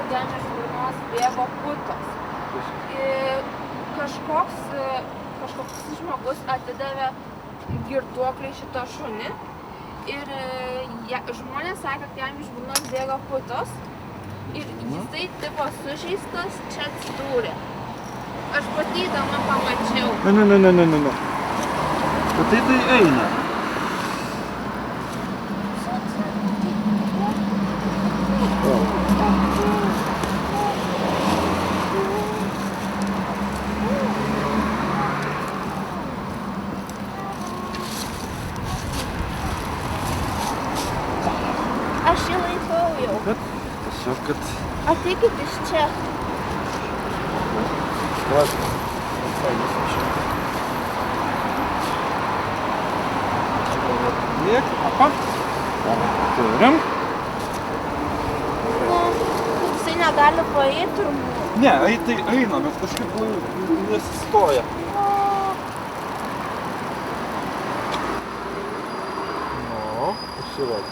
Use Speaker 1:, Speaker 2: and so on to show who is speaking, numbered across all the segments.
Speaker 1: kad jam iš burnos bėgo putos. Kažkoks žmogus atidavė girtuoklį šito šunį ir žmonės sakė, kad jam iš burnos bėgo putos ir jisai tipo sužeistas čia atsidūrė. Aš patydama pamačiau.
Speaker 2: Ne. Bet tai eina.
Speaker 1: Aš jį laikau jau.
Speaker 2: Tiesiog, kad...
Speaker 1: Ateikit iš čia.
Speaker 2: Apa. Turim.
Speaker 1: Jisai negali paeit turbūt.
Speaker 2: Ne, tai eina, bet kažkaip nesistoja. Nu, pasirodė.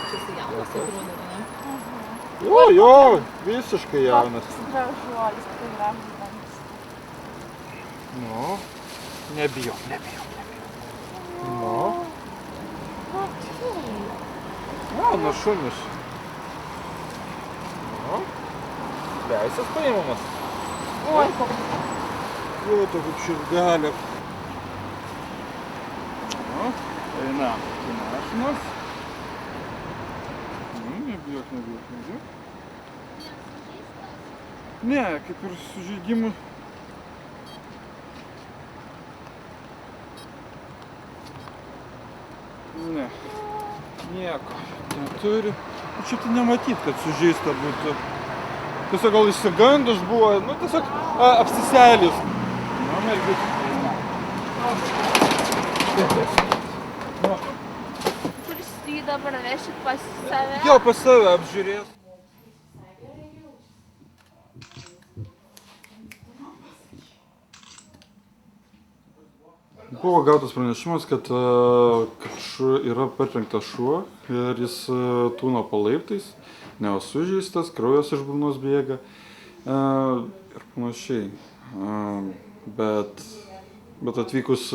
Speaker 3: Čia jisai jaunas, tai atrodo, ne?
Speaker 2: Jo, visiškai jaunas.
Speaker 1: Gražuolis, tai gražuolis.
Speaker 2: Nu, nebijau. Nu. Jaunas šunis. Nu. Veisės paimamas.
Speaker 1: Oi, koks.
Speaker 2: Jo, to kaip širdelė. Nu, eina mašinas. Nebijok. Ne, kaip ir sužeidimų. Ne, nieko neturi. Čia tai nematyt, kad sužeista būtų. Tiesiog gal išsigandus buvo, nu tiesiog apsiseilius. Nu, mergit.
Speaker 1: Kuris jį dabar vešit pas save?
Speaker 2: Jo, pas save apžiūrės. Buvo gautas pranešimas, kad yra partrenktas šuo ir jis tūno po laiptais, sužeistas, kraujas iš burnos bėga ir panašiai. Bet atvykus į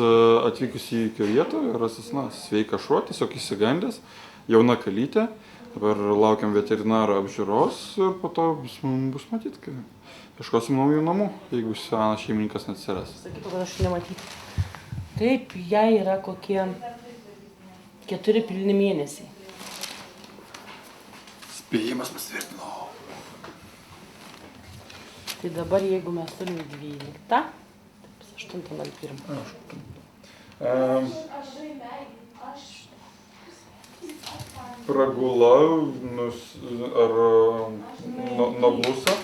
Speaker 2: įvykio vietą, rastas sveikas šuo, tiesiog išsigandęs, jauna kalytė. Dabar laukiam veterinaro apžiūros ir po to bus matyt, kad ieškosim naujų namų, jeigu senas šeimininkas neatsiras.
Speaker 3: Sakytų, kad aš nematyti. Taip, jai yra kokie 4 pilni mėnesiai.
Speaker 2: Spėjimas pasitvirtino.
Speaker 3: Tai dabar, jeigu mes turim 12, 8:01.
Speaker 2: Pragula ar nablusa.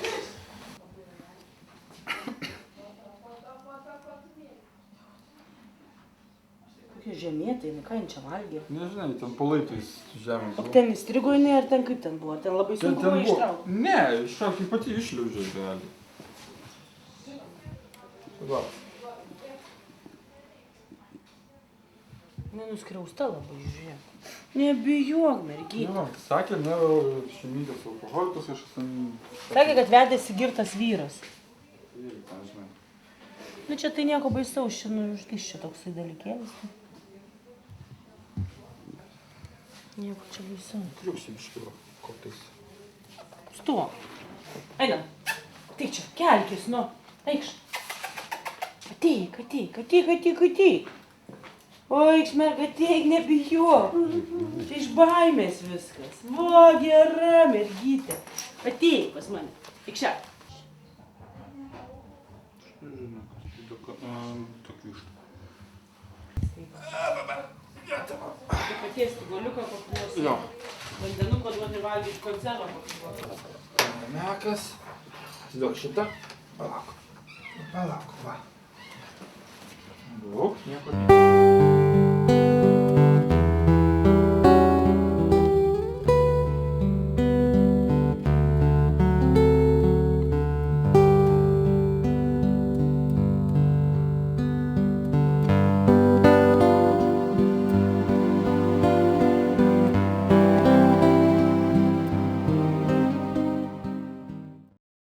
Speaker 3: Kokie žemėtai, ką jin čia valgė?
Speaker 2: Nežinai, ten po laiptais žemės.
Speaker 3: O ten įstrigo jinai, ar ten kaip ten buvo? Ten labai sunku buvo ištraukti.
Speaker 2: Ne, ištraukti pati išliaužė realiai. Va.
Speaker 3: Nenuskriausta labai, žiūrėk. Nebijok, mergytė.
Speaker 2: Jo, sakė, nėra šeimininkės alkoholikas, aš ten...
Speaker 3: Sakė, kad vedėsi girtas vyras. Nu čia tai nieko baisaus, čia čia toksai dalykėlis. Nieko čia baisaus.
Speaker 2: Kliūsim iškilo, kotais.
Speaker 3: Stok. Einam. Tai čia, kelkis, nu. Eikš. Ateik. Oiks, merga, ateik, nebijok. Čia iš baimės viskas. O, gera mergytė. Ateik pas mane. Eik čia. Tai paties goliuką paklausi.
Speaker 2: Jo.
Speaker 3: Vandenuko duoti valgyti konservą paklausi.
Speaker 2: Mekas. Atiduok šitą. Palauk, va. Daug, nieko.